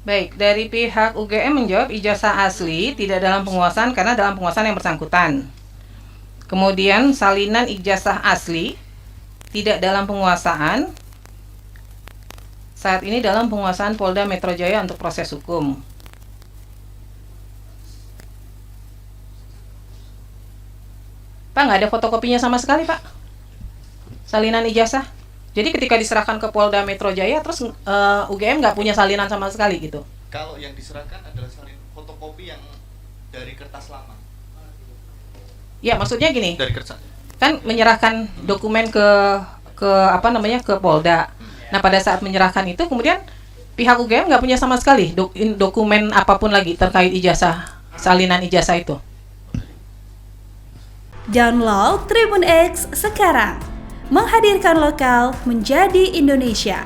Baik, dari pihak UGM menjawab ijazah asli tidak dalam penguasaan karena dalam penguasaan yang bersangkutan. Kemudian salinan ijazah asli tidak dalam penguasaan, saat ini dalam penguasaan Polda Metro Jaya untuk proses hukum. Pak, nggak ada fotokopinya sama sekali, Pak. Salinan ijazah. Jadi ketika diserahkan ke Polda Metro Jaya, terus UGM nggak punya salinan sama sekali gitu. Kalau yang diserahkan adalah salin fotokopi yang dari kertas lama. Ya, maksudnya gini. Dari kertas. Kan menyerahkan dokumen ke ke Polda. Nah, pada saat menyerahkan itu kemudian pihak UGM nggak punya sama sekali dokumen apapun lagi terkait ijazah, salinan ijazah itu. Download Tribun X sekarang, menghadirkan lokal menjadi Indonesia.